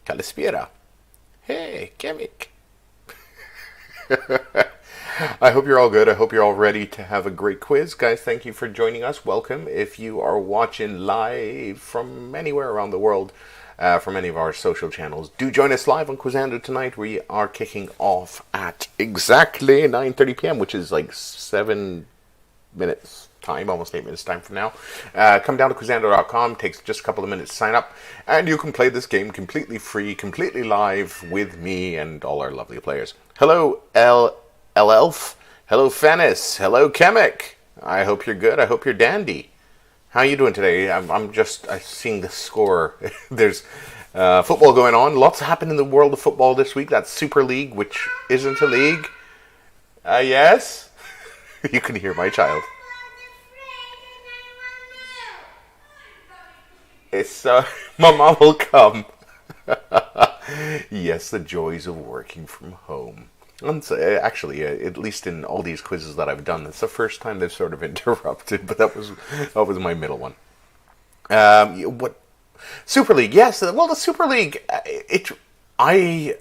Calispira. Hey, Kemik. I hope you're all good. I hope you're all ready to have a great quiz. Guys, thank you for joining us. Welcome. If you are watching live from anywhere around the world, from any of our social channels, do join us live on Quizando tonight. We are kicking off at exactly 9:30 p.m., which is like 7 minutes time, almost 8 minutes time from now. Come down to Quizando.com. Takes just a couple of minutes to sign up, and you can play this game completely free, completely live with me and all our lovely players. Hello, Elf. Hello, Fennis. Hello, Kemik. I hope you're good. I hope you're dandy. How are you doing today? I'm just seeing the score. There's football going on. Lots happened in the world of football this week. That's Super League, which isn't a league. Yes? You can hear my child. It's my mom will come. Yes, the joys of working from home. And so, actually, at least in all these quizzes that I've done, it's the first time they've sort of interrupted. But that was my middle one. What Super League? Yes. Well, the Super League. I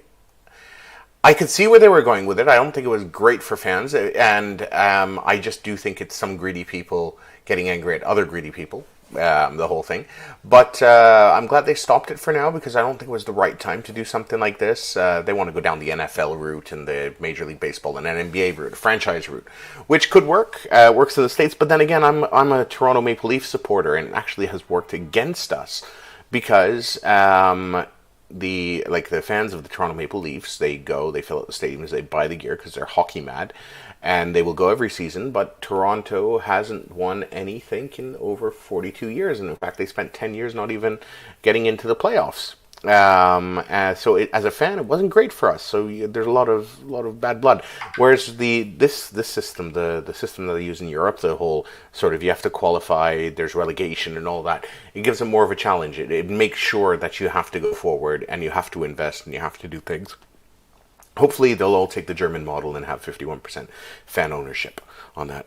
could see where they were going with it. I don't think it was great for fans, and I just do think it's some greedy people getting angry at other greedy people. The whole thing, but I'm glad they stopped it for now, because I don't think it was the right time to do something like this. They want to go down the NFL route and the Major League Baseball and NBA route, franchise route, which could work. Works in the States, but then again, I'm a Toronto Maple Leaf supporter, and it actually has worked against us, because the fans of the Toronto Maple Leafs, they fill out the stadiums, they buy the gear because they're hockey mad, and they will go every season. But Toronto hasn't won anything in over 42 years, and in fact, they spent 10 years not even getting into the playoffs. So as a fan, it wasn't great for us. So there's a lot of bad blood. Whereas this system, the system that they use in Europe, the whole sort of you have to qualify, there's relegation and all that, it gives them more of a challenge. It makes sure that you have to go forward and you have to invest and you have to do things. Hopefully they'll all take the German model and have 51% fan ownership on that.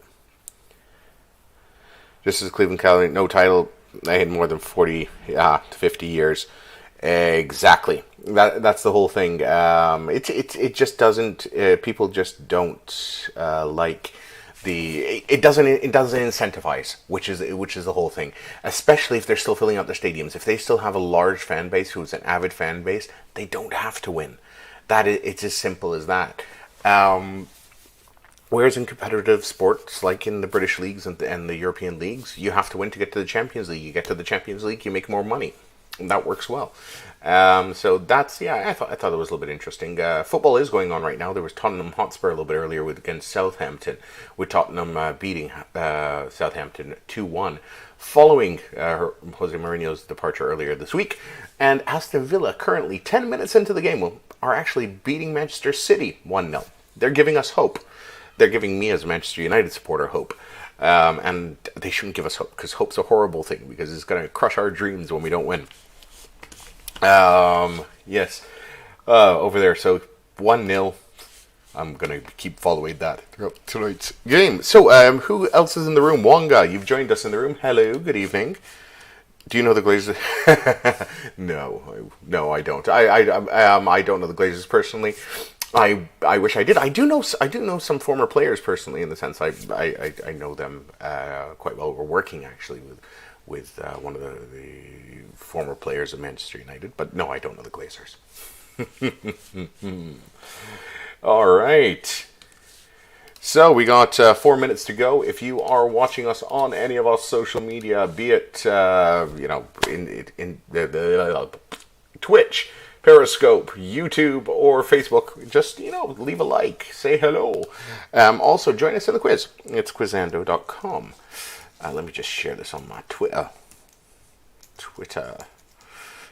Just as Cleveland Cavaliers, no title, they had more than 40 to 50 years. Exactly. That's the whole thing. It just doesn't. People just don't like the. It doesn't incentivize, which is the whole thing. Especially if they're still filling out their stadiums. If they still have a large fan base who's an avid fan base, they don't have to win. It's as simple as that. Whereas in competitive sports, like in the British leagues and the European leagues, you have to win to get to the Champions League. You get to the Champions League, you make more money. And that works well. So that's, I thought it was a little bit interesting. Football is going on right now. There was Tottenham Hotspur a little bit earlier against Southampton, with Tottenham beating Southampton 2-1, following Jose Mourinho's departure earlier this week. And Aston Villa, currently 10 minutes into the game, are actually beating Manchester City 1-0. They're giving us hope. They're giving me, as a Manchester United supporter, hope. And they shouldn't give us hope, because hope's a horrible thing, because it's going to crush our dreams when we don't win. Yes. Over there, so 1-0. I'm going to keep following that throughout tonight's game. So, who else is in the room? Wonga, you've joined us in the room. Hello, good evening. Do you know the Glazers? No, I don't. I don't know the Glazers personally. I wish I did. I do know some former players personally, in the sense I know them quite well. We're working actually with one of the former players of Manchester United, but no, I don't know the Glazers. All right. So we got 4 minutes to go. If you are watching us on any of our social media, be it in the Twitch, Periscope, YouTube, or Facebook, just, leave a like, say hello. Also, join us in the quiz. It's Quizando.com. Let me just share this on my Twitter.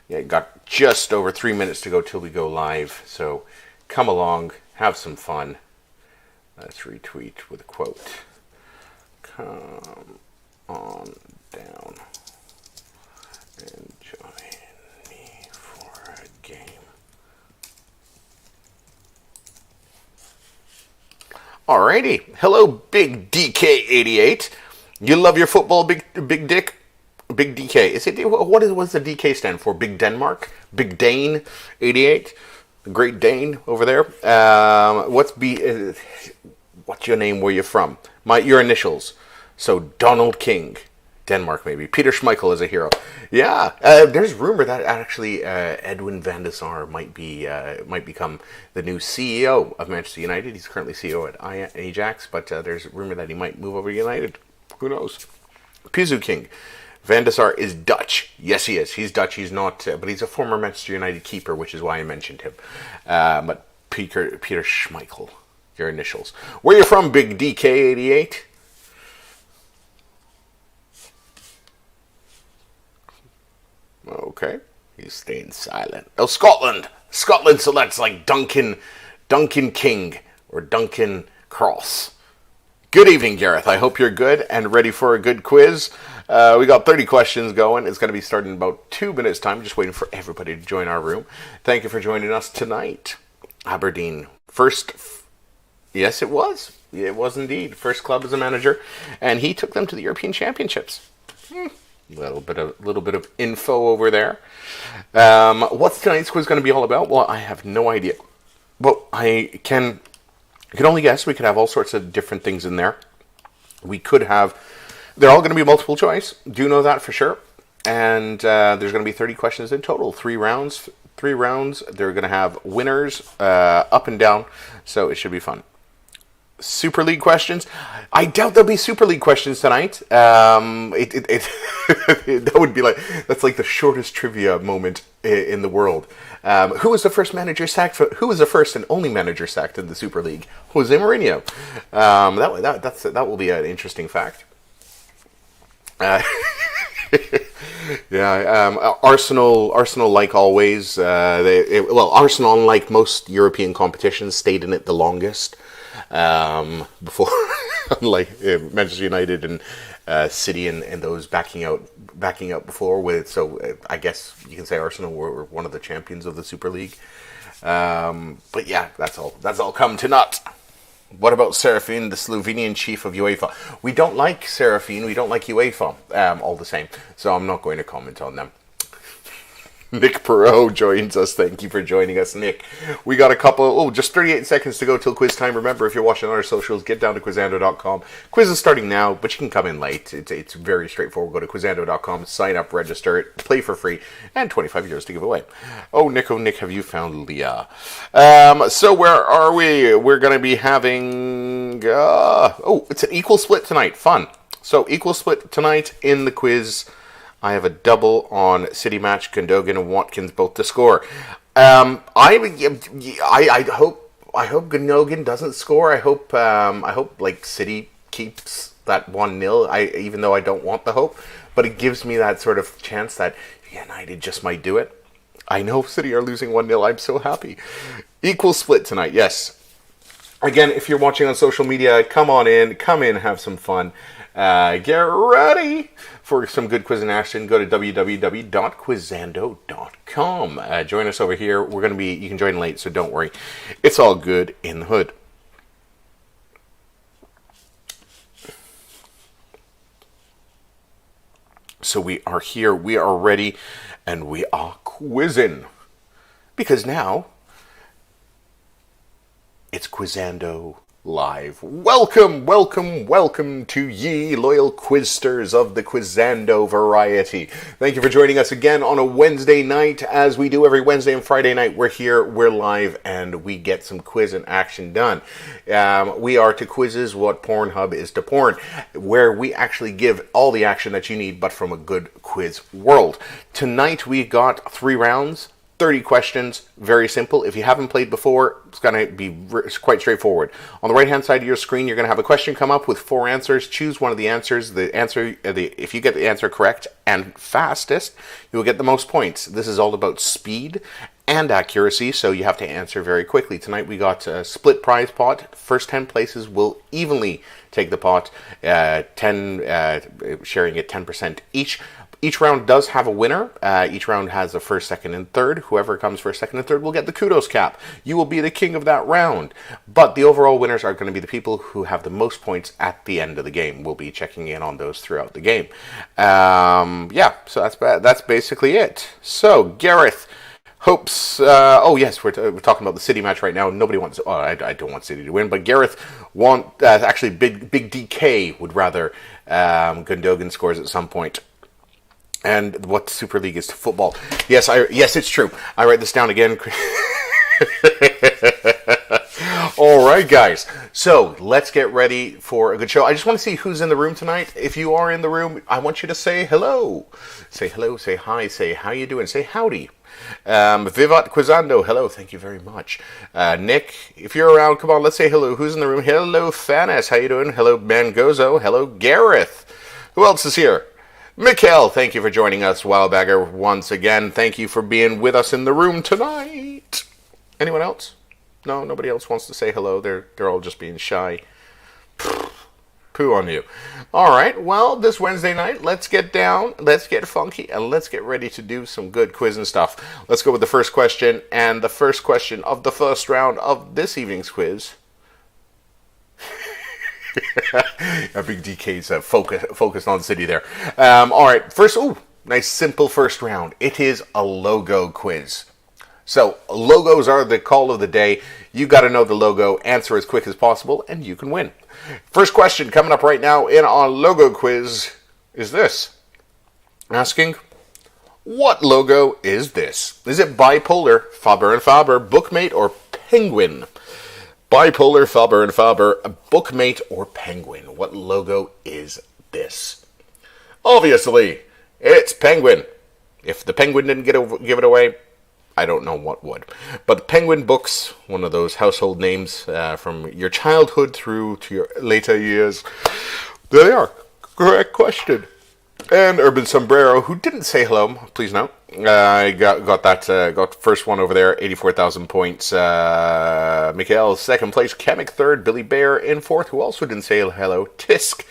Yeah, got just over 3 minutes to go till we go live. So come along, have some fun. Let's retweet with a quote. Come on down and join me for a game. Alrighty. Hello, Big DK88. You love your football, Big Dick? Big DK. Is it what's the DK stand for? Big Denmark? Big Dane 88? The Great Dane over there. What's your name? Where you from? Your initials. So Donald King. Denmark, maybe. Peter Schmeichel is a hero. Yeah, there's rumor that actually Edwin van der Sar might become the new CEO of Manchester United. He's currently CEO at Ajax, but there's rumor that he might move over to United. Who knows? Pizu King. Van der Sar is Dutch. Yes, he is. He's Dutch. He's not, but he's a former Manchester United keeper, which is why I mentioned him. But Peter Schmeichel, your initials. Where you from, Big DK88? Okay, he's staying silent. Oh, Scotland. Scotland, so that's like Duncan King or Duncan Cross. Good evening, Gareth. I hope you're good and ready for a good quiz. We got 30 questions going. It's going to be starting in about 2 minutes' time. Just waiting for everybody to join our room. Thank you for joining us tonight. Aberdeen. First. Yes, it was. It was indeed. First club as a manager. And he took them to the European Championships. Little bit of info over there. What's tonight's quiz going to be all about? Well, I have no idea. Well, I can only guess. We could have all sorts of different things in there. They're all going to be multiple choice. Do know that for sure. And there's going to be 30 questions in total. 3 rounds. They're going to have winners up and down. So it should be fun. Super League questions. I doubt there'll be Super League questions tonight. That would be that's like the shortest trivia moment in the world. Who was the first manager sacked? Who was the first and only manager sacked in the Super League? Jose Mourinho. That will be an interesting fact. Arsenal, like always. Arsenal, unlike most European competitions, stayed in it the longest. Before, unlike Manchester United and City and those backing out before with. So I guess you can say Arsenal were one of the champions of the Super League. But yeah, that's all come to naught. What about Serafin, the Slovenian chief of UEFA? We don't like Serafin. We don't like UEFA. All the same. So I'm not going to comment on them. Nick Perot joins us. Thank you for joining us, Nick. We got just 38 seconds to go till quiz time. Remember, if you're watching on our socials, get down to quizando.com. Quiz is starting now, but you can come in late. It's very straightforward. Go to quizando.com, sign up, register, play for free, and 25 euros to give away. Oh, Nick, have you found Leah? So where are we? We're going to be having... it's an equal split tonight. Fun. So, equal split tonight in the quiz. I have a double on City match, Gundogan and Watkins both to score. I hope Gundogan doesn't score. I hope City keeps that 1-0. Even though I don't want the hope, but it gives me that sort of chance that United just might do it. I know City are losing 1-0. I'm so happy. Equal split tonight. Yes. Again, if you're watching on social media, come in, have some fun. Get ready for some good quiz in action. Go to www.quizando.com. Join us over here. You can join late, so don't worry. It's all good in the hood. So we are here, we are ready, and we are quizzing. Because now, it's Quizando Live. Welcome to ye loyal quizsters of the Quizando variety. Thank you for joining us again on a Wednesday night. As we do every Wednesday and Friday night, we're here, we're live, and we get some quiz and action done. We are to quizzes what Pornhub is to porn, where we actually give all the action that you need, but from a good quiz world. Tonight we got 3 rounds. 30 questions, very simple. If you haven't played before, it's going to be quite straightforward. On the right-hand side of your screen, you're going to have a question come up with 4 answers. Choose one of the answers. If you get the answer correct and fastest, you'll get the most points. This is all about speed and accuracy, so you have to answer very quickly. Tonight we got a split prize pot. First 10 places will evenly take the pot, sharing it 10% each. Each round does have a winner. Each round has a first, second, and third. Whoever comes first, second, and third will get the kudos cap. You will be the king of that round. But the overall winners are going to be the people who have the most points at the end of the game. We'll be checking in on those throughout the game. Yeah, so that's basically it. So, Gareth hopes. Oh yes, we're talking about the City match right now. Nobody wants. Oh, I don't want City to win, but Gareth actually Big DK would rather Gundogan scores at some point. And what Super League is to football? Yes, it's true. I write this down again. All right, guys. So let's get ready for a good show. I just want to see who's in the room tonight. If you are in the room, I want you to say hello. Say hello. Say hi. Say how you doing. Say howdy. Vivat Quizando, hello, thank you very much. Nick, if you're around, come on, let's say hello. Who's in the room? Hello, Thanos, how you doing? Hello, Mangozo. Hello, Gareth. Who else is here? Mikkel, thank you for joining us, Wildbagger, once again. Thank you for being with us in the room tonight. Anyone else? No, nobody else wants to say hello. They're all just being shy. Poo on you. All right, well, this Wednesday night, let's get down, let's get funky, and let's get ready to do some good quiz and stuff. Let's go with the first question, and the first question of the first round of this evening's quiz. A big DK's focused on City there. All right, first, nice simple first round. It is a logo quiz. So, logos are the call of the day. You got to know the logo, answer as quick as possible, and you can win. First question coming up right now in our logo quiz is this. Asking, what logo is this? Is it Bipolar, Faber and Faber, Bookmate, or Penguin? Bipolar, Faber and Faber, Bookmate, or Penguin? What logo is this? Obviously, it's Penguin. If the Penguin didn't give it away, I don't know what would. But Penguin Books, one of those household names from your childhood through to your later years. There they are. Correct question. And Urban Sombrero, who didn't say hello, please note. I got first one over there, 84,000 points. Mikhail, second place. Kamek, third. Billy Bear in fourth, who also didn't say hello. Tisk.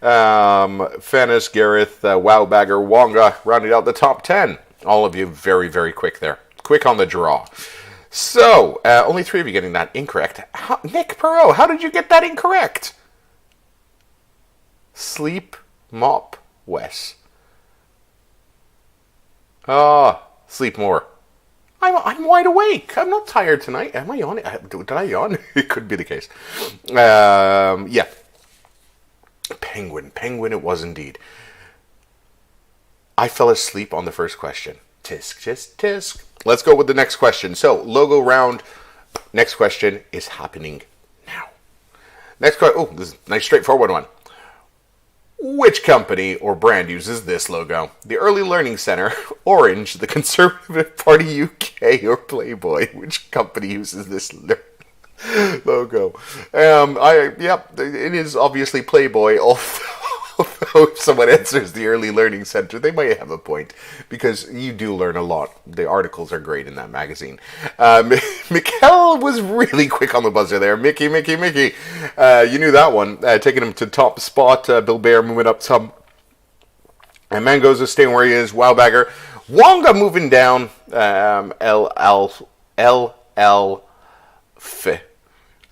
Fanis, Gareth, Wowbagger, Wonga, rounded out the top 10. All of you very, very quick there. Quick on the draw. So, only three of you getting that incorrect. Nick Perot, how did you get that incorrect? Sleep, mop, Wess. Sleep more. I'm wide awake. I'm not tired tonight. Am I yawning? Did I yawn? It could be the case. Yeah. Penguin it was indeed. I fell asleep on the first question. Tisk, tisk, tisk. Let's go with the next question. So, logo round. Next question is happening now. Next question. Oh, this is a nice straightforward one. Which company or brand uses this logo? The Early Learning Center, Orange, the Conservative Party UK, or Playboy? Which company uses this logo? It is obviously Playboy, although if someone answers the Early Learning Center, they might have a point, because you do learn a lot. The articles are great in that magazine. Mikkel was really quick on the buzzer there. Mickey. You knew that one. Taking him to top spot. Bill Bear moving up some. And Mangoza staying where he is. Wowbagger. Wonga moving down.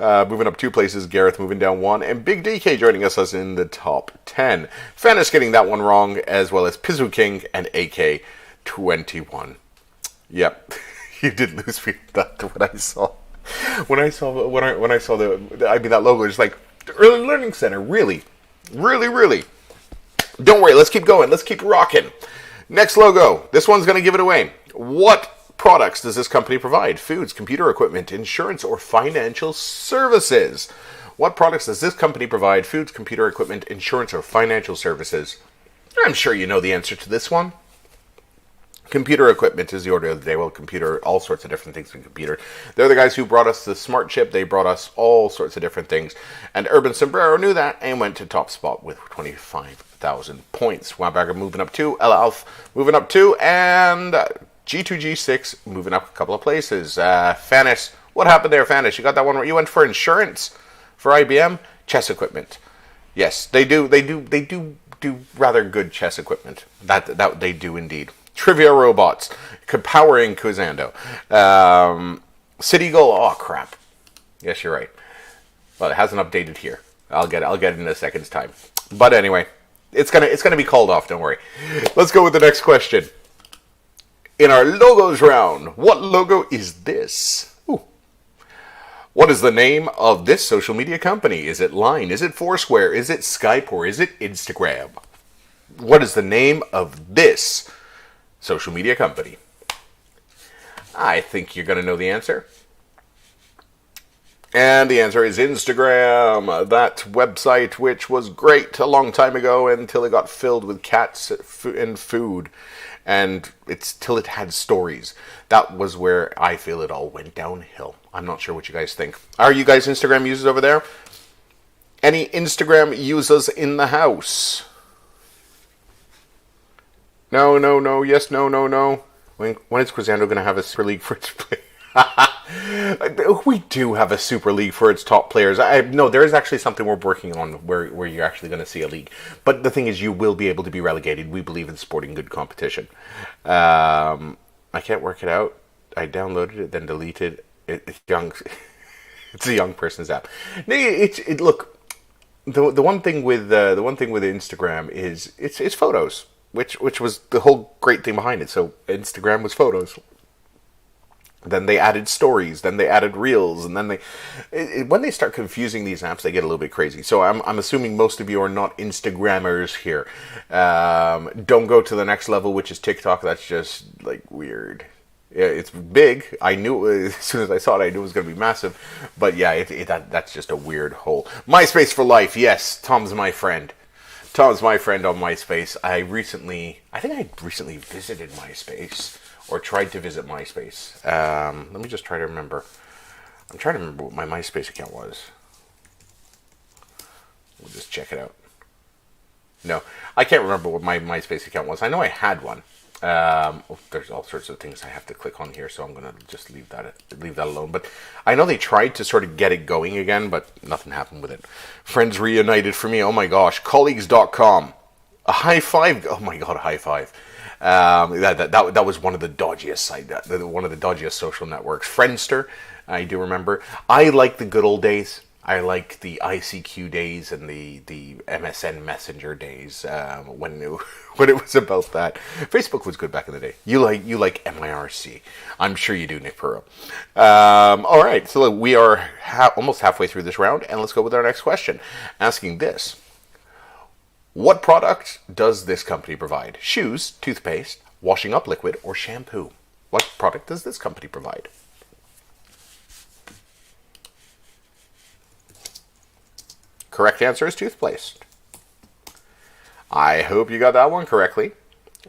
Moving up 2 places, Gareth moving down 1, and Big DK joining us in the top 10. Fanis getting that one wrong, as well as Pizu King and AK21. Yep, you did lose me that when I saw that logo. Just like the Early Learning Center, really. Don't worry, let's keep going. Let's keep rocking. Next logo. This one's gonna give it away. What products does this company provide? Foods, computer equipment, insurance, or financial services? What products does this company provide? Foods, computer equipment, insurance, or financial services? I'm sure you know the answer to this one. Computer equipment is the order of the day. Well, computer, all sorts of different things in computer. They're the guys who brought us the smart chip. They brought us all sorts of different things. And Urban Sombrero knew that and went to top spot with 25,000 points. Wabagger moving up 2. Ella Alf moving up 2. And G2G6 moving up a couple of places. Fanis, what happened there, Fanis? You got that one where you went for insurance for IBM? Chess equipment. Yes, they do do rather good chess equipment. That they do indeed. Trivia robots, powering Kuzando. City Goal. Oh crap. Yes, you're right. Well, it hasn't updated here. I'll get it in a second's time. But anyway, it's gonna be called off. Don't worry. Let's go with the next question. In our logos round, what logo is this? Ooh. What is the name of this social media company? Is it Line? Is it Foursquare? Is it Skype? Or is it Instagram? What is the name of this social media company? I think you're going to know the answer. And the answer is Instagram, that website which was great a long time ago until it got filled with cats and food. And till it had stories. That was where I feel it all went downhill. I'm not sure what you guys think. Are you guys Instagram users over there? Any Instagram users in the house? No, no, no, yes, no, no, no. When is Quizando going to have a Super League for its players? We do have a Super League for its top players. No, there is actually something we're working on where you're actually going to see a league. But the thing is, you will be able to be relegated. We believe in supporting good competition. I can't work it out. I downloaded it, then deleted it. It's young. It's a young person's app. Look, the one thing with Instagram is it's photos, which was the whole great thing behind it. So Instagram was photos. Then they added stories, then they added reels, and then when they start confusing these apps, they get a little bit crazy. So I'm assuming most of you are not Instagrammers here. Don't go to the next level, which is TikTok. That's just like weird. Yeah, it's big. I knew as soon as I saw it, I knew it was going to be massive. But yeah, that's just a weird hole. MySpace for life. Yes, Tom's my friend. Tom's my friend on MySpace. I recently visited MySpace. Or tried to visit MySpace. Let me just try to remember. I'm trying to remember what my MySpace account was. We'll just check it out. No, I can't remember what my MySpace account was. I know I had one. There's all sorts of things I have to click on here, so I'm going to just leave that alone. But I know they tried to sort of get it going again, but nothing happened with it. Friends reunited for me. Oh my gosh. Colleagues.com. A high five. Oh my god, a high five. That was one of the dodgiest one of the dodgiest social networks. Friendster, I do remember. I like the good old days. I like the ICQ days and the MSN Messenger days when it was about that. Facebook was good back in the day. You like MIRC. I'm sure you do, Nick Perot. All right, so look, we are almost halfway through this round, and let's go with our next question, asking this. What product does this company provide? Shoes, toothpaste, washing up liquid, or shampoo? What product does this company provide? Correct answer is toothpaste. I hope you got that one correctly,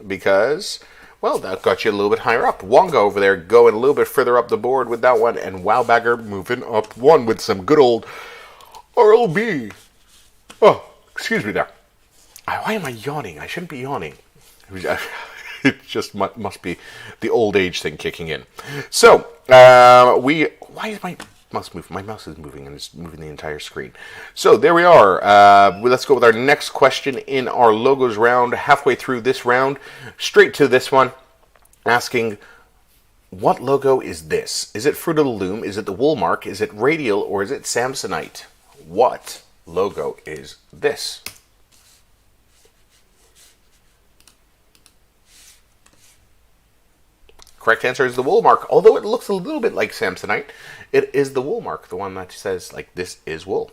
because, well, that got you a little bit higher up. Wonga over there going a little bit further up the board with that one, and Wowbagger moving up one with some good old RLB. Oh, excuse me there. Why am I yawning? I shouldn't be yawning. It just must be the old age thing kicking in. So, why is my mouse moving? My mouse is moving, and it's moving the entire screen. So, there we are. Let's go with our next question in our logos round. Halfway through this round, straight to this one, asking, what logo is this? Is it Fruit of the Loom? Is it the Woolmark? Is it Radial? Or is it Samsonite? What logo is this? Correct answer is the Woolmark. Although it looks a little bit like Samsonite, it is the Woolmark, the one that says, like, this is wool.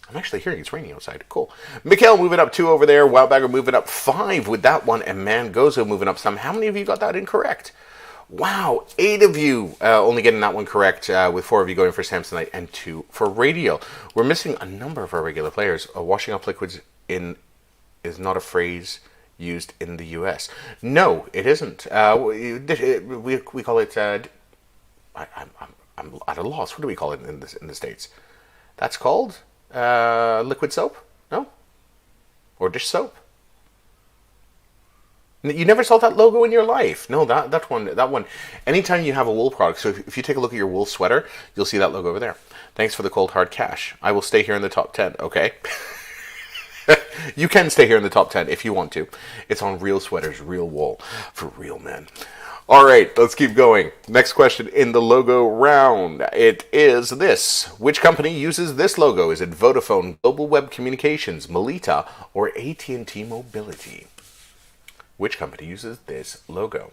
I'm actually hearing it's raining outside. Cool. Mikhail moving up 2 over there. Wildbagger moving up 5 with that one. And Mangozo moving up some. How many of you got that incorrect? Wow, 8 of you only getting that one correct, with 4 of you going for Samsonite and 2 for Radial. We're missing a number of our regular players. Washing up liquids is not a phrase used in the U.S. No, it isn't. We call it. I'm at a loss. What do we call it in the States? That's called liquid soap. No, or dish soap. You never saw that logo in your life. No, that one. Anytime you have a wool product, so if you take a look at your wool sweater, you'll see that logo over there. Thanks for the cold hard cash. I will stay here in the top 10. Okay. You can stay here in the top 10 if you want to. It's on real sweaters, real wool, for real men. All right, let's keep going. Next question in the logo round. It is this. Which company uses this logo? Is it Vodafone, Global Web Communications, Melita, or AT&T Mobility? Which company uses this logo?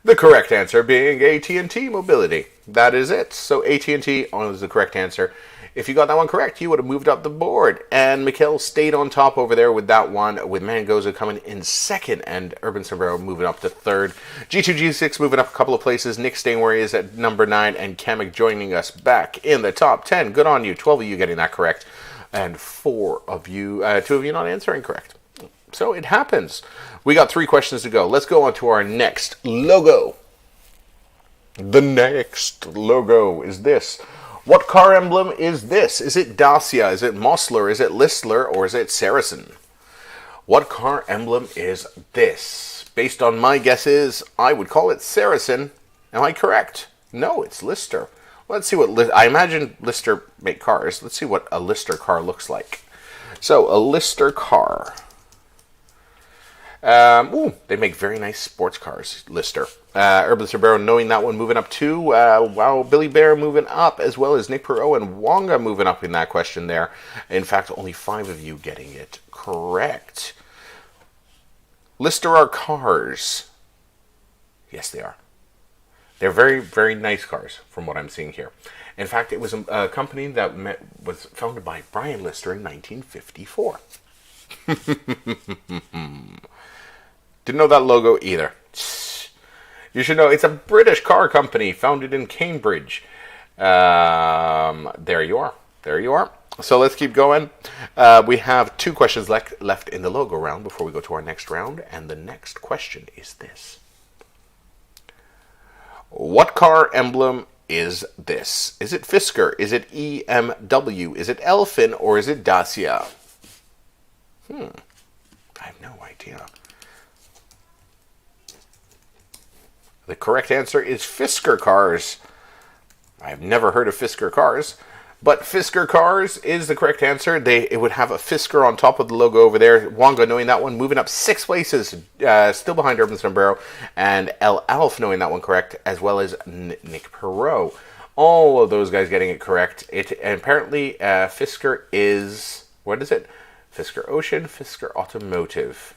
The correct answer being AT&T Mobility. That is it. So AT&T is the correct answer. If you got that one correct, you would have moved up the board. And Mikhail stayed on top over there with that one, with Mangozo coming in second and Urban Sombrero moving up to third. G2G6 moving up a couple of places. Nick staying where he is at number 9, and Kamek joining us back in the top 10. Good on you. 12 of you getting that correct, and 2 of you not answering correct. So it happens. We got 3 questions to go. Let's go on to our next logo. The next logo is this. What car emblem is this? Is it Dacia? Is it Mosler? Is it Listler? Or is it Saracen? What car emblem is this? Based on my guesses, I would call it Saracen. Am I correct? No, it's Lister. Let's see what... I imagine Lister make cars. Let's see what a Lister car looks like. So, a Lister car... they make very nice sports cars, Lister. Urban Sombrero knowing that one, moving up 2. Wow, Billy Bear moving up, as well as Nick Perot and Wonga moving up in that question there. In fact, only 5 of you getting it correct. Lister are cars. Yes, they are. They're very, very nice cars, from what I'm seeing here. In fact, it was a company that was founded by Brian Lister in 1954. Didn't know that logo either. You should know it's a British car company founded in Cambridge. There you are. There you are. So let's keep going. We have 2 questions left in the logo round before we go to our next round. And the next question is this. What car emblem is this? Is it Fisker? Is it EMW? Is it Elfin? Or is it Dacia? I have no idea. The correct answer is Fisker cars. I've never heard of Fisker cars, but Fisker cars is the correct answer. It would have a Fisker on top of the logo over there. Wonga knowing that one, moving up 6 places, still behind Urban Sombrero, and El Alf knowing that one correct, as well as Nick Perot. All of those guys getting it correct. And apparently, Fisker is, what is it? Fisker Ocean, Fisker Automotive.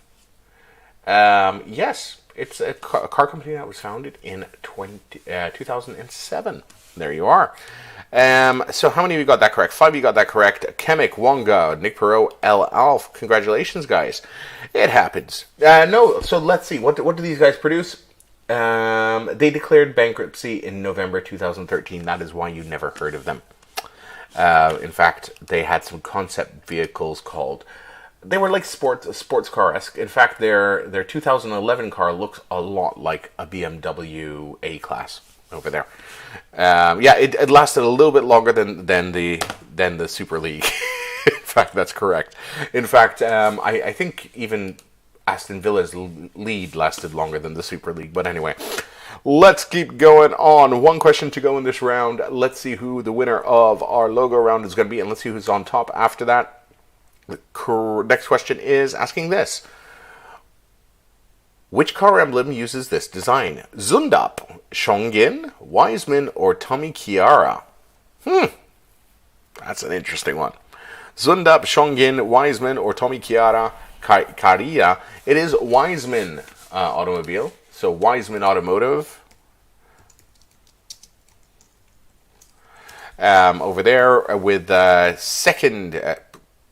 Yes, it's a car company that was founded in 2007. There you are. So how many of you got that correct? 5 of you got that correct. Kamek, Wonga, Nick Perot, El Alf. Congratulations, guys. It happens. No, so let's see. What do these guys produce? They declared bankruptcy in November 2013. That is why you never heard of them. In fact, they had some concept vehicles called... They were like sports car-esque. In fact, their 2011 car looks a lot like a BMW A-Class over there. Yeah, it lasted a little bit longer than the Super League. In fact, that's correct. In fact, I think even Aston Villa's lead lasted longer than the Super League. But anyway, let's keep going on. 1 question to go in this round. Let's see who the winner of our logo round is going to be, and let's see who's on top after that. The next question is asking this. Which car emblem uses this design? Zundap, Shongin, Wiseman, or Tommy Chiara? That's an interesting one. Zundap, Shongin, Wiseman, or Tommy Chiara? Caria. It is Wiseman automobile. So Wiseman Automotive. Over there with second...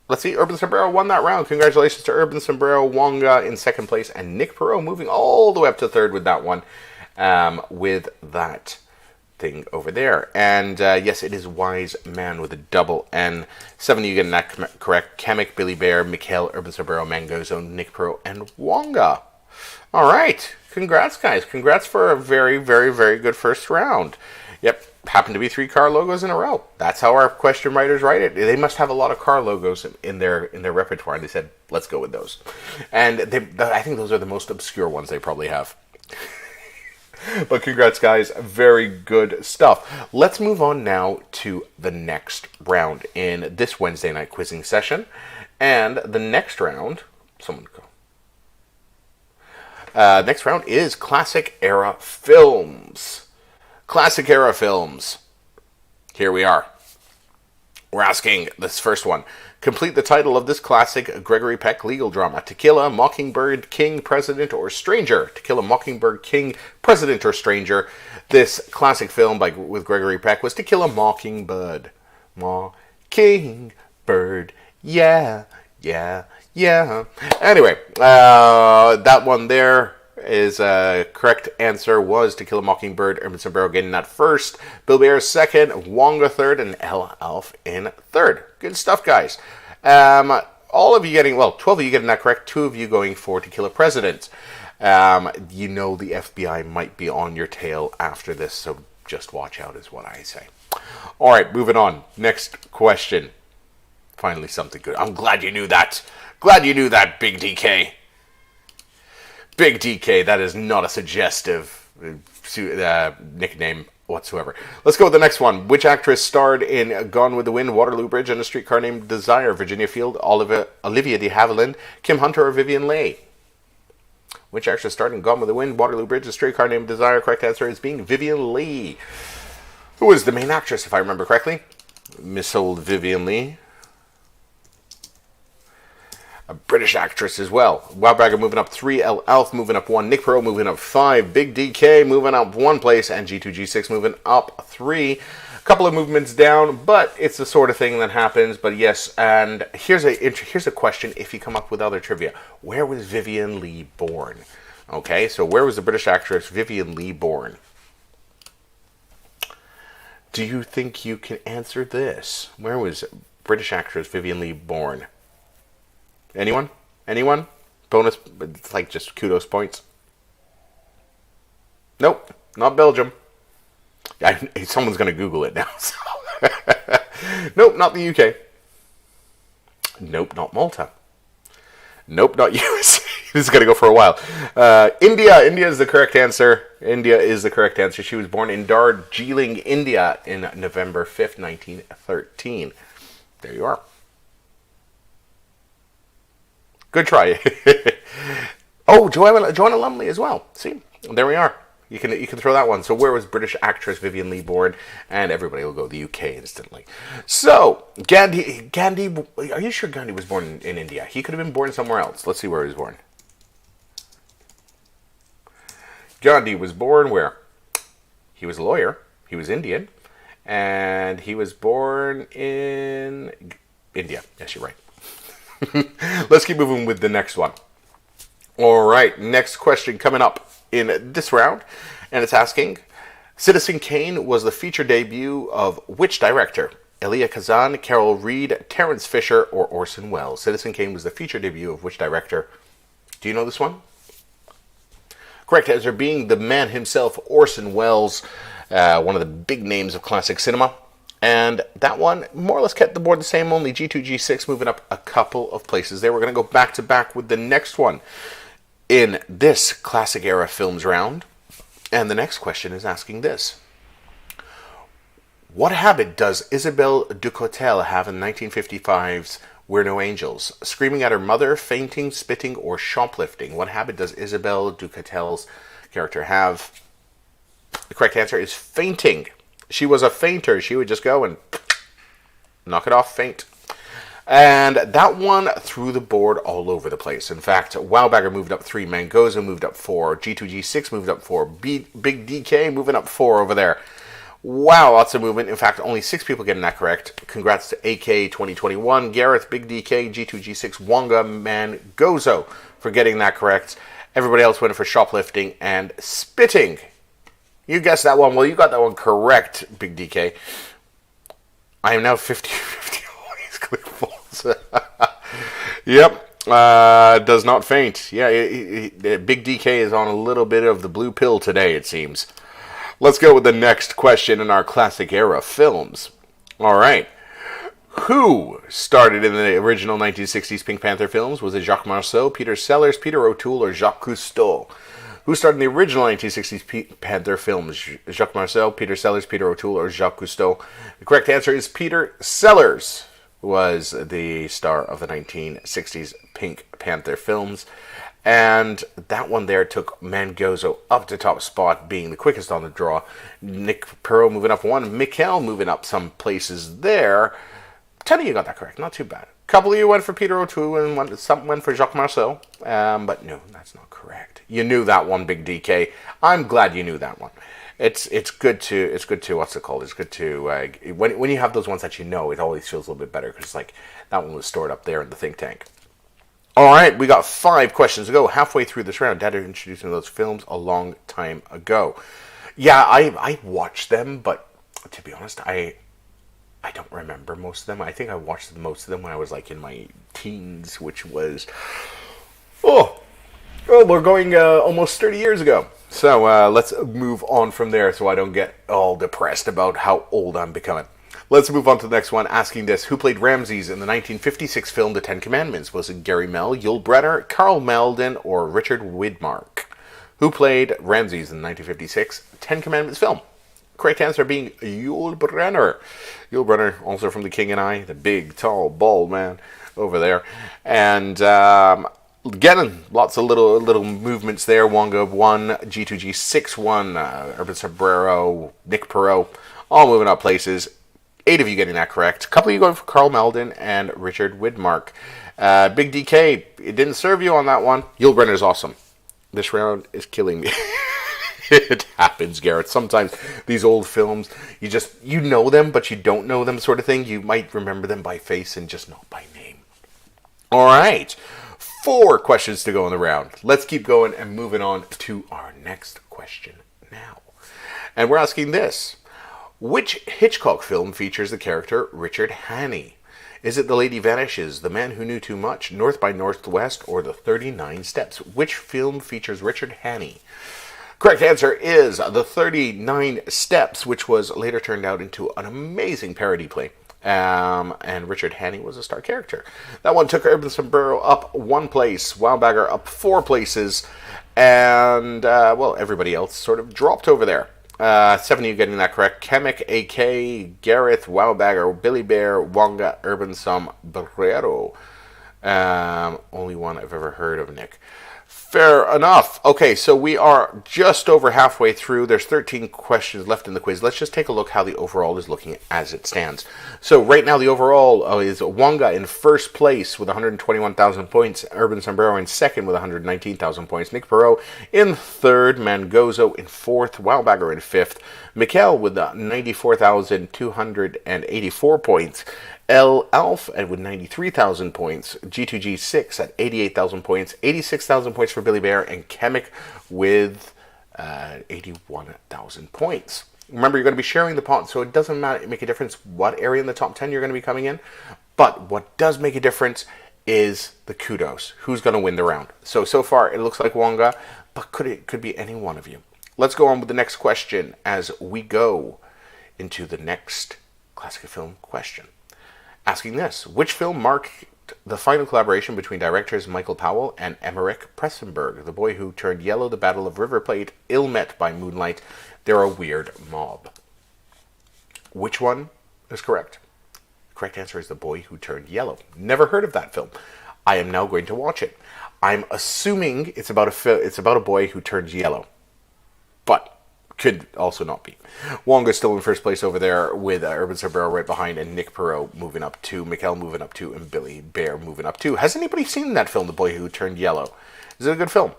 let's see, Urban Sombrero won that round. Congratulations to Urban Sombrero, Wonga in second place, and Nick Perot moving all the way up to third with that one, with that thing over there. And yes, it is Wise Man with a double N. 7 of you getting that correct. Kamek, Billy Bear, Mikhail, Urban Sombrero, Mangozo, Nick Perot, and Wonga. All right. Congrats, guys. Congrats for a very, very, very good first round. Yep. Happened to be 3 car logos in a row. That's how our question writers write it. They must have a lot of car logos in their repertoire. And they said, let's go with those. And I think those are the most obscure ones they probably have. But congrats, guys. Very good stuff. Let's move on now to the next round in this Wednesday night quizzing session. And the next round, someone go. Next round is Classic Era Films. Classic Era Films. Here we are. We're asking this first one. Complete the title of this classic Gregory Peck legal drama. To Kill a Mockingbird, King, President, or Stranger. To Kill a Mockingbird, King, President, or Stranger. This classic film with Gregory Peck was To Kill a Mockingbird. Mockingbird. Yeah, yeah, yeah. Anyway, that one there is correct answer was To Kill a Mockingbird. Emerson Barrow getting that first, Bill Bear second, Wonga third, and L. Alf in third. Good stuff, guys. All of you getting, 12 of you getting that correct, 2 of you going for To Kill a President. You know the FBI might be on your tail after this, so just watch out is what I say. All right, moving on. Next question. Finally something good. I'm glad you knew that. Glad you knew that, Big DK. Big DK, that is not a suggestive nickname whatsoever. Let's go with the next one. Which actress starred in Gone with the Wind, Waterloo Bridge, and A Streetcar Named Desire? Virginia Field, Olivia de Havilland, Kim Hunter, or Vivian Leigh? Which actress starred in Gone with the Wind, Waterloo Bridge, A Streetcar Named Desire? Correct answer is being Vivian Leigh. Who was the main actress, if I remember correctly? Miss old Vivian Leigh. A British actress as well. Wowbagger moving up 3, L. Alf moving up 1, Nick Pro moving up 5, Big DK moving up 1 place, and G2G6 moving up 3. A couple of movements down, but it's the sort of thing that happens. But yes, and here's a question if you come up with other trivia. Where was Vivian Leigh born? Okay, so where was the British actress Vivian Leigh born? Do you think you can answer this? Where was British actress Vivian Leigh born? Anyone? Anyone? Bonus, it's like just kudos points. Nope, not Belgium. Someone's going to Google it now. So. Nope, not the UK. Nope, not Malta. Nope, not USA. This is going to go for a while. India. India is the correct answer. India is the correct answer. She was born in Darjeeling, India in November 5th, 1913. There you are. Good try. Oh, Joanna Lumley as well. See, there we are. You can throw that one. So where was British actress Vivian Leigh born? And everybody will go the UK instantly. So Gandhi. Are you sure Gandhi was born in India? He could have been born somewhere else. Let's see where he was born. Gandhi was born where? He was a lawyer. He was Indian, and he was born in India. Yes, you're right. Let's keep moving with the next one. All right, next question coming up in this round, and it's asking, Citizen Kane was the feature debut of which director? Elia Kazan, Carol Reed, Terence Fisher, or Orson Welles? Citizen Kane was the feature debut of which director? Do you know this one? Correct answer being the man himself, Orson Welles, one of the big names of classic cinema. And that one more or less kept the board the same, only G2, G6 moving up a couple of places there. We're going to go back to back with the next one in this Classic Era Films round. And the next question is asking this. What habit does Isabelle Ducotel have in 1955's We're No Angels? Screaming at her mother, fainting, spitting, or shoplifting? What habit does Isabelle Ducotel's character have? The correct answer is fainting. She was a fainter. She would just go and knock it off, faint. And that one threw the board all over the place. In fact, Wowbagger moved up 3, Mangozo moved up 4, G2G6 moved up 4, Big DK moving up 4 over there. Wow, lots of movement. In fact, only 6 people getting that correct. Congrats to AK 2021, Gareth, Big DK, G2G6, Wonga, Mangozo for getting that correct. Everybody else went for shoplifting and spitting. You guessed that one. Well, you got that one correct, Big DK. I am now 50-50 on these clear falls. Yep. Does not faint. Yeah, Big DK is on a little bit of the blue pill today, it seems. Let's go with the next question in our Classic Era Films. All right. Who started in the original 1960s Pink Panther films? Was it Jacques Marceau, Peter Sellers, Peter O'Toole, or Jacques Cousteau? Who starred in the original 1960s Panther films? Jacques Marcel, Peter Sellers, Peter O'Toole, or Jacques Cousteau? The correct answer is Peter Sellers was the star of the 1960s Pink Panther films. And that one there took Mangozo up to top spot, being the quickest on the draw. Nick Perot moving up one. Mikhail moving up some places there. 10 of you got that correct. Not too bad. A couple of you went for Peter O'Toole and some went for Jacques Marcel. But no, that's not correct. You knew that one, Big DK. I'm glad you knew that one. It's good to what's it called? It's good to when you have those ones that you know, it always feels a little bit better because it's like that one was stored up there in the think tank. All right, we got 5 questions to go. Halfway through this round, Dad introduced me to those films a long time ago. Yeah, I watched them, but to be honest, I don't remember most of them. I think I watched most of them when I was like in my teens, which was we're going almost 30 years ago. So let's move on from there so I don't get all depressed about how old I'm becoming. Let's move on to the next one, asking this. Who played Ramses in the 1956 film The Ten Commandments? Was it Gary Mel, Yul Brynner, Carl Malden, or Richard Widmark? Who played Ramses in the 1956 Ten Commandments film? Correct answer being Yul Brynner. Yul Brynner, also from The King and I, the big, tall, bald man over there. And again, lots of little movements there. Wonga 1, G2G 6-1, Urban Sombrero, Nick Perot, all moving up places. 8 of you getting that correct. A couple of you going for Carl Malden and Richard Widmark. Big DK, it didn't serve you on that one. Yul Brynner's awesome. This round is killing me. It happens, Garrett. Sometimes these old films, you know them, but you don't know them sort of thing. You might remember them by face and just not by name. All right. 4 questions to go in the round. Let's keep going and moving on to our next question now. And we're asking this. Which Hitchcock film features the character Richard Hannay? Is it The Lady Vanishes, The Man Who Knew Too Much, North by Northwest, or The 39 Steps? Which film features Richard Hannay? Correct answer is The 39 Steps, which was later turned out into an amazing parody play. And Richard Hannay was a star character. That one took Urban Sombrero up 1 place, Wildbagger up 4 places, and, everybody else sort of dropped over there. 7 of you getting that correct. Kemek, AK, Gareth, Wowbagger, Billy Bear, Wonga, Urban Sombrero. Only one I've ever heard of, Nick. Fair enough. Okay, so we are just over halfway through. There's 13 questions left in the quiz. Let's just take a look how the overall is looking as it stands. So right now the overall is Wonga in first place with 121,000 points. Urban Sombrero in second with 119,000 points. Nick Perot in third. Mangozo in fourth. Wildbagger in fifth. Mikhail with 94,284 points. L. Alf with 93,000 points, G2G 6 at 88,000 points, 86,000 points for Billy Bear, and Kemek with 81,000 points. Remember, you're going to be sharing the pot, so it doesn't make a difference what area in the top 10 you're going to be coming in. But what does make a difference is the kudos. Who's going to win the round? So far, it looks like Wonga, but could be any one of you. Let's go on with the next question as we go into the next classic film question. Asking this, which film marked the final collaboration between directors Michael Powell and Emmerich Pressenberg? The Boy Who Turned Yellow, The Battle of River Plate, Ill Met by Moonlight, They're a Weird Mob. Which one is correct? The correct answer is The Boy Who Turned Yellow. Never heard of that film. I am now going to watch it. I'm assuming it's about a boy who turns yellow, but could also not be. Wonga's still in first place over there with Urban Sombrero right behind, and Nick Perot moving up 2, Mikhail moving up 2, and Billy Bear moving up 2. Has anybody seen that film, The Boy Who Turned Yellow? Is it a good film?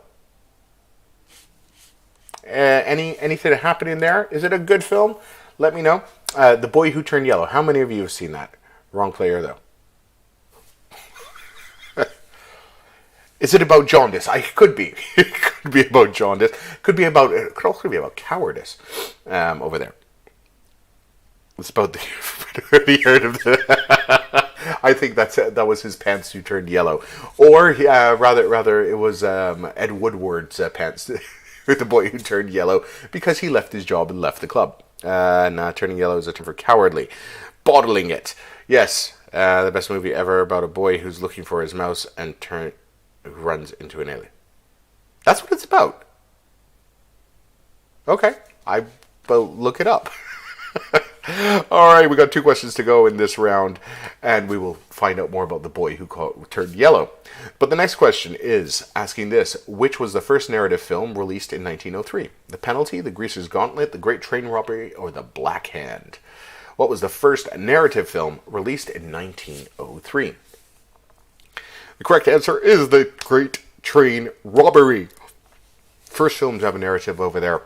Anything happening there? Is it a good film? Let me know. The Boy Who Turned Yellow. How many of you have seen that? Wrong player, though. Is it about jaundice? It could be. It could be about jaundice. It could also be about cowardice over there. It's about the... heard of the... I think that was his pants who turned yellow. Or, rather, it was Ed Woodward's pants with The Boy Who Turned Yellow, because he left his job and left the club. Turning yellow is a term for cowardly. Bottling it. Yes, the best movie ever about a boy who's looking for his mouse and runs into an alien. That's what it's about. Okay, I will look it up. All right, we got 2 questions to go in this round, and we will find out more about the boy who turned yellow. But the next question is asking this: which was the first narrative film released in 1903? The Penalty, The Greaser's Gauntlet, The Great Train Robbery, or The Black Hand? What was the first narrative film released in 1903? The correct answer is The Great Train Robbery. First film to have a narrative over there.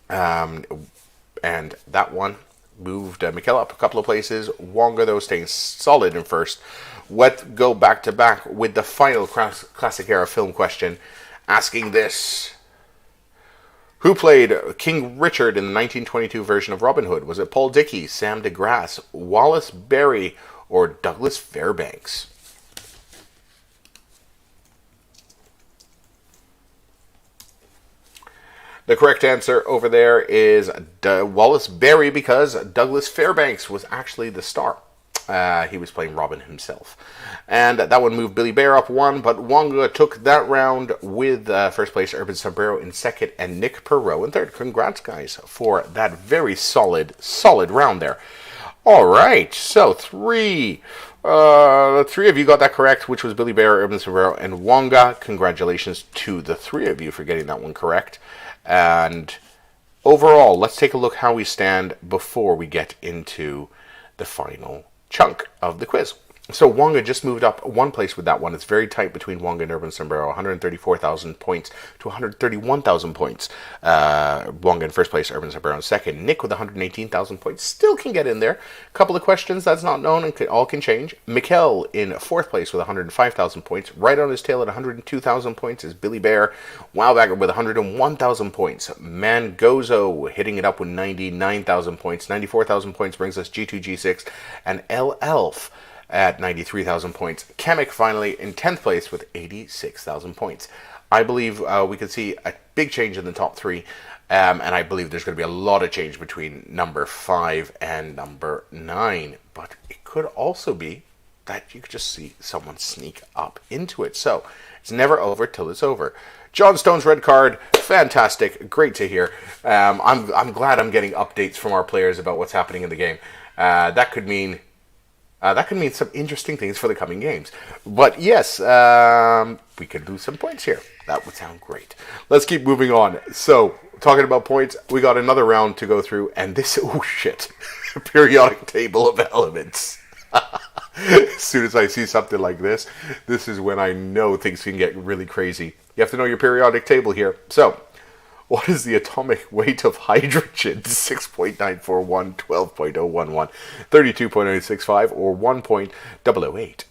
And that one moved Mikel up a couple of places. Wonga, though, staying solid in first. Let's go back to back with the final classic era film question, asking this: who played King Richard in the 1922 version of Robin Hood? Was it Paul Dickey, Sam de Grasse, Wallace Berry, or Douglas Fairbanks? The correct answer over there is Wallace Berry, because Douglas Fairbanks was actually the star. He was playing Robin himself. And that one moved Billy Bear up one, but Wonga took that round with first place Urban Sombrero in second and Nick Perot in third. Congrats, guys, for that very solid round there. All right, so three of you got that correct, which was Billy Bear, Urban Sombrero, and Wonga. Congratulations to the three of you for getting that one correct. And overall, let's take a look how we stand before we get into the final chunk of the quiz. So Wonga just moved up one place with that one. It's very tight between Wonga and Urban Sombrero, 134,000 points to 131,000 points. Wonga in first place, Urban Sombrero in second. Nick with 118,000 points still can get in there. A couple of questions that's not known and all can change. Mikel in fourth place with 105,000 points. Right on his tail at 102,000 points is Billy Bear. Wowbagger with 101,000 points. Mangozo hitting it up with 99,000 points. 94,000 points brings us G2G6 and L Elf at 93,000 points. Kamek finally in 10th place with 86,000 points. I believe we could see a big change in the top three, and I believe there's going to be a lot of change between number 5 and number 9. But it could also be that you could just see someone sneak up into it. So it's never over till it's over. John Stone's red card, fantastic, great to hear. I'm glad I'm getting updates from our players about what's happening in the game. That could mean some interesting things for the coming games. But yes, we could lose some points here. That would sound great. Let's keep moving on. So, talking about points, we got another round to go through, and this, oh shit, periodic table of elements. As soon as I see something like this is when I know things can get really crazy. You have to know your periodic table here. So, what is the atomic weight of hydrogen? 6.941, 12.011, 32.065, or 1.008?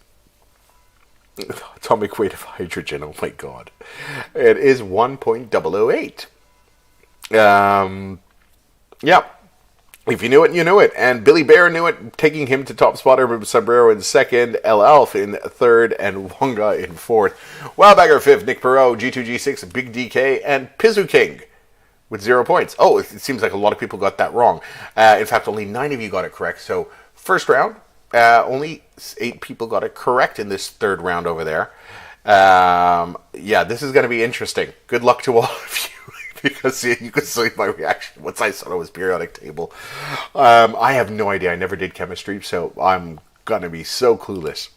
Atomic weight of hydrogen, oh my god. It is 1.008. Yeah. If you knew it, you knew it. And Billy Bear knew it, taking him to top spot. Urban Sombrero in second, El Alf in third, and Wonga in fourth. Wildbagger fifth, Nick Perot, G2G6, Big DK, and Pizu King with 0 points. Oh, it seems like a lot of people got that wrong. In fact, only 9 of you got it correct. So, first round, only 8 people got it correct in this third round over there. Yeah, this is going to be interesting. Good luck to all of you. Because you could see my reaction once I saw it was periodic table. I have no idea. I never did chemistry, so I'm going to be so clueless.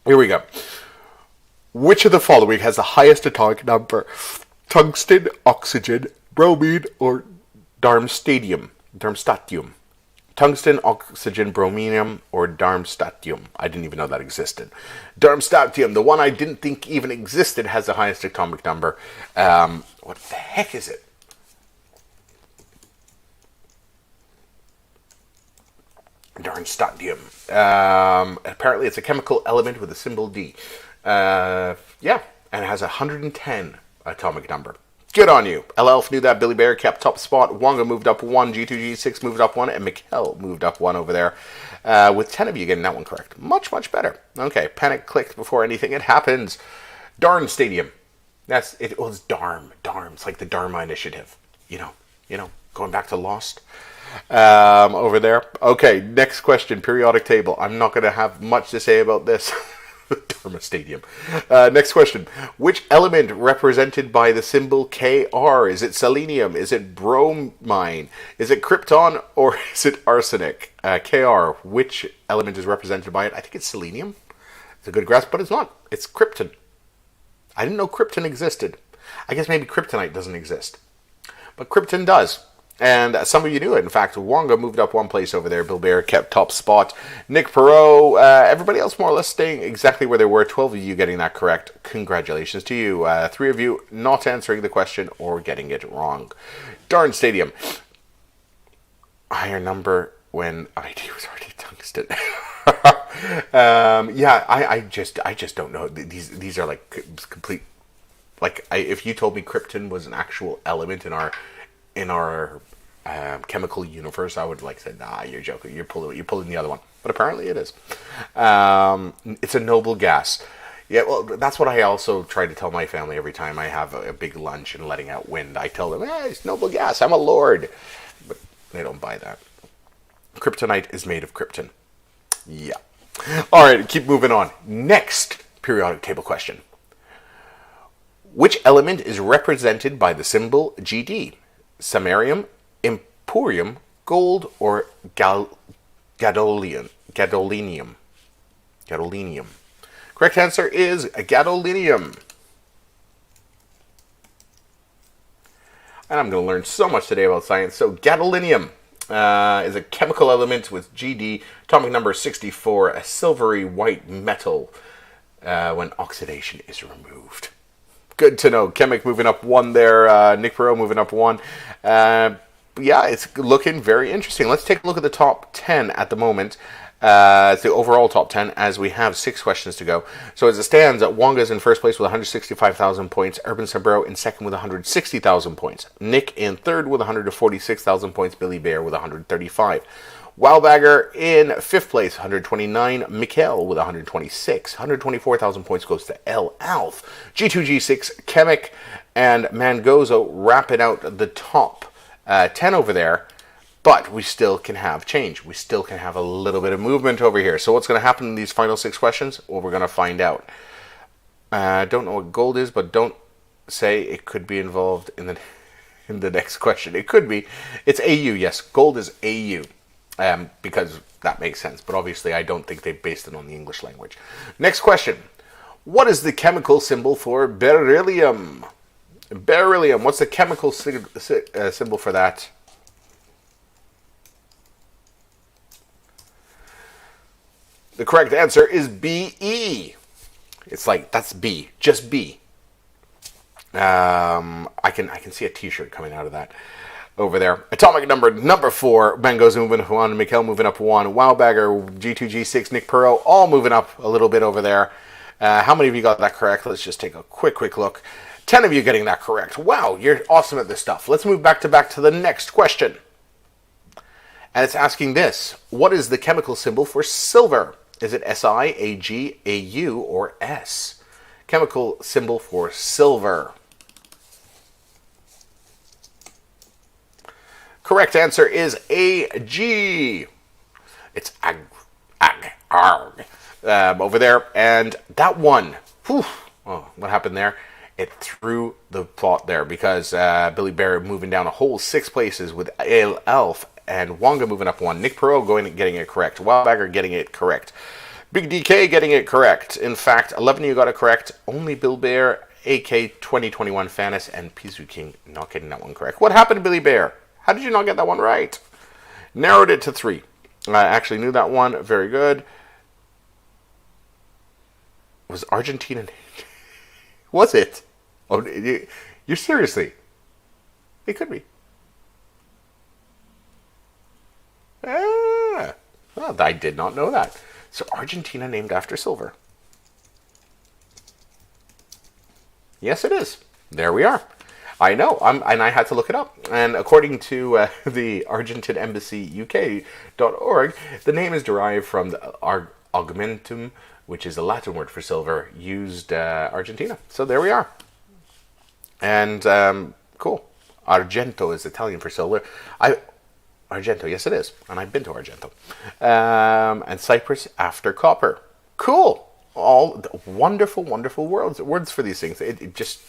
Here we go. Which of the following has the highest atomic number? Tungsten, oxygen, bromine, or Darmstadium? Tungsten, oxygen, brominium, or Darmstadium. I didn't even know that existed. Darmstadium, the one I didn't think even existed, has the highest atomic number. What the heck is it? Darmstadium. Apparently it's a chemical element with a symbol D. Yeah, and it has 110 atomic number. Good on you. El Elf knew that. Billy Bear kept top spot. Wonga moved up 1. G2G6 moved up 1. And Mikel moved up 1 over there. With 10 of you getting that one correct. Much, much better. Okay, panic clicked before anything had happened. Darn Stadium. It was Darm. It's like the Dharma Initiative. You know, going back to Lost. Over there. Okay, next question. Periodic table. I'm not going to have much to say about this. Dharma Stadium. Next question. Which element represented by the symbol Kr? Is it selenium? Is it bromine? Is it krypton? Or is it arsenic? Kr. Which element is represented by it? I think it's selenium. It's a good guess, but it's not. It's krypton. I didn't know krypton existed. I guess maybe kryptonite doesn't exist. But krypton does. And some of you knew it. In fact, Wonga moved up one place over there. Bill Bear kept top spot. Nick Perot, everybody else more or less staying exactly where they were. 12 of you getting that correct. Congratulations to you. 3 of you not answering the question or getting it wrong. Darn Stadium. Higher number when ID was already tungsten. I just don't know. These are like complete. Like if you told me krypton was an actual element in our chemical universe, I would like say, nah, you're joking. You're pulling the other one. But apparently it is. It's a noble gas. Yeah, well, that's what I also try to tell my family every time I have a big lunch and letting out wind. I tell them, it's noble gas. I'm a lord. But they don't buy that. Kryptonite is made of krypton. Yeah. All right, keep moving on. Next periodic table question. Which element is represented by the symbol GD? Samarium, Empurium, gold, or gadolinium? Gadolinium. Correct answer is gadolinium. And I'm going to learn so much today about science. So gadolinium is a chemical element with GD, atomic number 64, a silvery white metal when oxidation is removed. Good to know. Chemic moving up 1 there. Nick Perot moving up 1. It's looking very interesting. Let's take a look at the top 10 at the moment. It's the overall top 10 as we have 6 questions to go. So as it stands, Wonga's in first place with 165,000 points. Urban Sombrero in second with 160,000 points. Nick in third with 146,000 points. Billy Bear with 135. Wowbagger in 5th place, 129. Mikhail with 126. 124,000 points goes to L. Alf. G2G6, Chemic, and Mangozo wrapping out the top 10 over there. But we still can have change. We still can have a little bit of movement over here. So what's going to happen in these final 6 questions? Well, we're going to find out. Don't know what gold is, but don't say it could be involved in the next question. It could be. It's AU, yes. Gold is AU. Because that makes sense. But obviously, I don't think they based it on the English language. Next question. What is the chemical symbol for beryllium? Beryllium. What's the chemical symbol for that? The correct answer is BE. It's like, that's B. Just B. I can see a t-shirt coming out of that. Over there. Atomic number 4. Mango's moving up 1. Mikhail moving up 1. Wowbagger, G2G6, Nick Perot, all moving up a little bit over there. How many of you got that correct? Let's just take a quick look. 10 of you getting that correct. Wow, you're awesome at this stuff. Let's move back to the next question. And it's asking this. What is the chemical symbol for silver? Is it Si, Ag, Au, or S? Chemical symbol for silver. Correct answer is AG. It's AG. Over there. And that one, what happened there? It threw the plot there because Billy Bear moving down a whole 6 places with Elf and Wonga moving up 1. Nick Perot getting it correct. Wildbagger getting it correct. Big DK getting it correct. In fact, 11 of you got it correct. Only Bill Bear, AK 2021 Fanis, and Pizu King not getting that one correct. What happened to Billy Bear? How did you not get that one right? Narrowed it to 3. I actually knew that one. Very good. Was Argentina... Was it? Oh, you're seriously? It could be. Well, I did not know that. So Argentina named after silver. Yes, it is. There we are. I know, and I had to look it up. And according to the Argentine Embassy UK.org, the name is derived from the augmentum, which is a Latin word for silver, used Argentina. So there we are. And cool. Argento is Italian for silver. Argento, yes it is. And I've been to Argento. And Cyprus after copper. Cool. all wonderful, wonderful words for these things. It just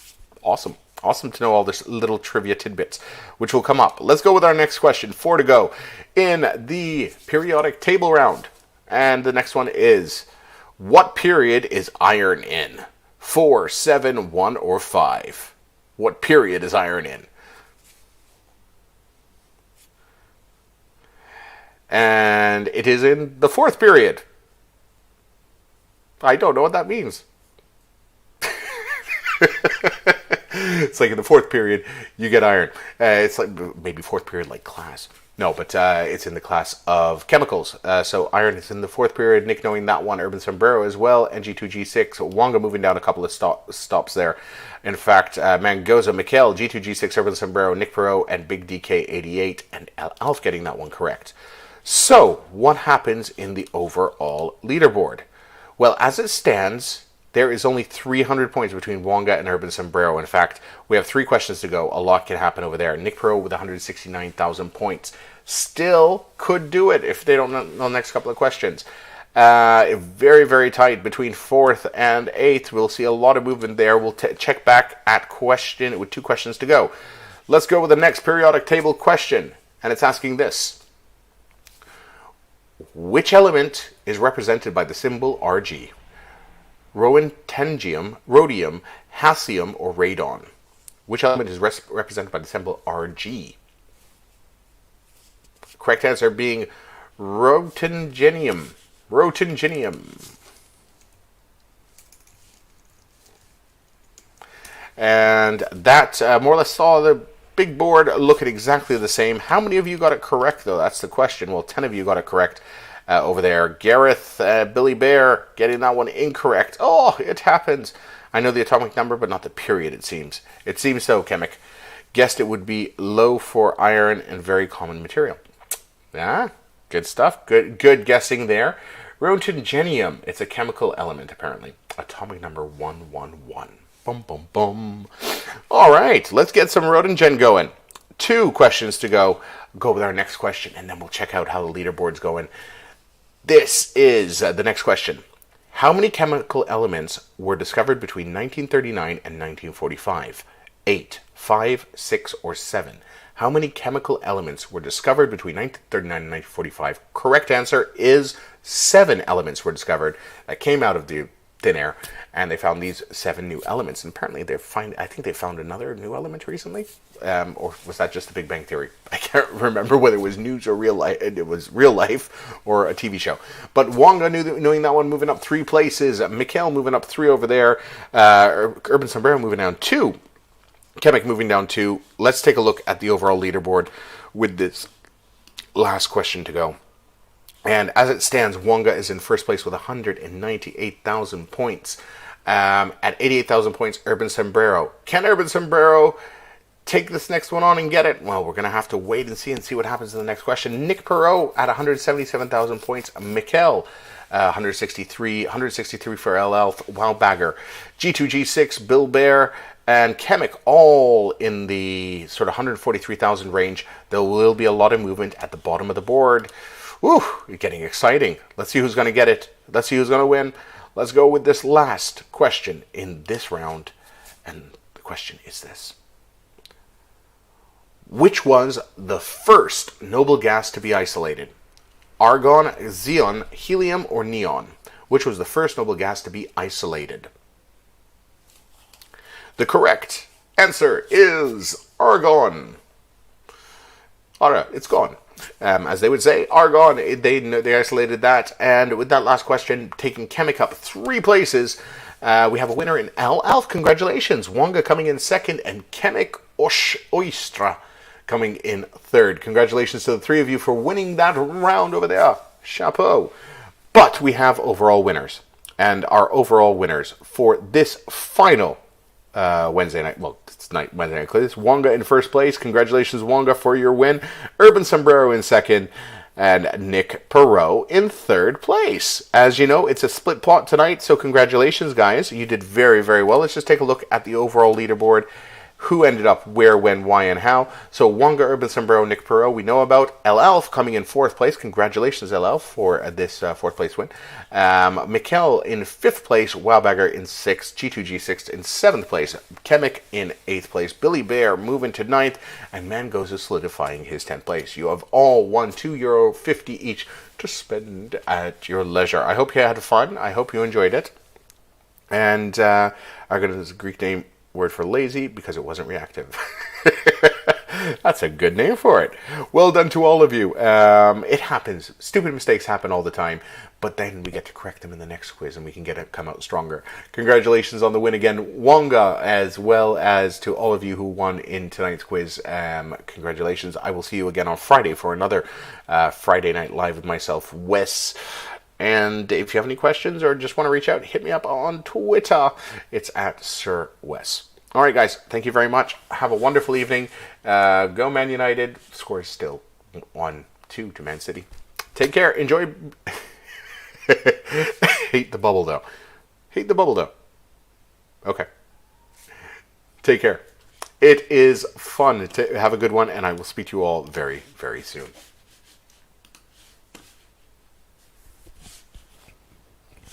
awesome. Awesome to know all this little trivia tidbits, which will come up. Let's go with our next question. 4 to go in the periodic table round. And the next one is, what period is iron in? 4, 7, 1, or 5? What period is iron in? And it is in the 4th period. I don't know what that means. It's like in the 4th period, you get iron. It's like maybe 4th period like class. No, but it's in the class of chemicals. So iron is in the 4th period. Nick knowing that one. Urban Sombrero as well. NG2, G6. Wonga moving down a couple of stops there. In fact, Mangoza, Mikhail, G2, G6, Urban Sombrero, Nick Perot, and Big DK 88. And Alf getting that one correct. So, what happens in the overall leaderboard? Well, as it stands, there is only 300 points between Wonga and Urban Sombrero. In fact, we have 3 questions to go. A lot can happen over there. Nick Perot with 169,000 points. Still could do it if they don't know the next couple of questions. Very, very tight between 4th and 8th. We'll see a lot of movement there. We'll check back at question with 2 questions to go. Let's go with the next periodic table question. And it's asking this. Which element is represented by the symbol Rg? Roentgendium, rhodium, hassium, or radon? Which element is represented by the symbol Rg? Correct answer being Roentgendium. Roentgendium. And that more or less saw the big board looking exactly the same. How many of you got it correct, though? That's the question. Well, 10 of you got it correct over there. Gareth, Billy Bear, getting that one incorrect. Oh, it happens. I know the atomic number, but not the period, it seems. It seems so, Chemic. Guessed it would be low for iron and very common material. Yeah, good stuff. Good guessing there. Roentgendium. It's a chemical element, apparently. Atomic number 111. Bum, bum, bum. All right, let's get some Roentgen going. 2 questions to go. Go with our next question, and then we'll check out how the leaderboard's going. This is the next question. How many chemical elements were discovered between 1939 and 1945? 8, 5, 6, or 7? How many chemical elements were discovered between 1939 and 1945? Correct answer is 7 elements were discovered that came out of the thin air, and they found these 7 new elements. And apparently I think they found another new element recently, or was that just the Big Bang Theory? I can't remember whether it was news or real life. It was real life or a TV show. But Wonga knowing that one, moving up 3 places. Mikhail moving up 3 over there. Urban Sombrero moving down 2. Chemic moving down 2. Let's take a look at the overall leaderboard with this last question to go. And as it stands, Wonga is in first place with 198,000 points. At 88,000 points, Urban Sombrero. Can Urban Sombrero take this next one on and get it? Well, we're going to have to wait and see what happens in the next question. Nick Perot at 177,000 points. Mikhail, 163 for LL. Wowbagger. G2, G6, Bill Bear, and Chemic all in the sort of 143,000 range. There will be a lot of movement at the bottom of the board. Woo, it's getting exciting. Let's see who's going to get it. Let's see who's going to win. Let's go with this last question in this round. And the question is this. Which was the first noble gas to be isolated? Argon, xenon, helium, or neon? Which was the first noble gas to be isolated? The correct answer is argon. All right, it's gone. As they would say, argon, they isolated that. And with that last question, taking Chemic up 3 places, we have a winner in Alf. Congratulations. Wonga coming in 2nd, and Chemic Oystra coming in 3rd. Congratulations to the 3 of you for winning that round over there. Chapeau. But we have overall winners. And our overall winners for this final Wednesday night. Well, it's Wednesday night. It's Wonga in first place. Congratulations, Wonga, for your win. Urban Sombrero in 2nd. And Nick Perot in 3rd place. As you know, it's a split plot tonight. So congratulations, guys. You did very, very well. Let's just take a look at the overall leaderboard. who ended up where, when, why, and how. So Wonga, Urban Sombrero, Nick Perot, we know about. El Elf coming in 4th place. Congratulations, El Elf, for this 4th place win. Mikkel in 5th place. Wowbagger in 6th. G2G6 in 7th place. Kemik in 8th place. Billy Bear moving to 9th. And Mangoes is solidifying his 10th place. You have all won €2.50 each to spend at your leisure. I hope you had fun. I hope you enjoyed it. And I got this Greek name word for lazy because it wasn't reactive. That's a good name for it. Well done to all of you. It happens. Stupid mistakes happen all the time, but then we get to correct them in the next quiz and we can come out stronger. Congratulations on the win again, Wonga, as well as to all of you who won in tonight's quiz. Congratulations. I will see you again on Friday for another Friday Night Live with myself, Wess. And if you have any questions or just want to reach out, hit me up on Twitter. It's at Sir Wess. All right, guys. Thank you very much. Have a wonderful evening. Go Man United. Score is still 1-2 to Man City. Take care. Enjoy. Hate the bubble, though. Hate the bubble, though. Okay. Take care. It is fun to have a good one, and I will speak to you all very, very soon.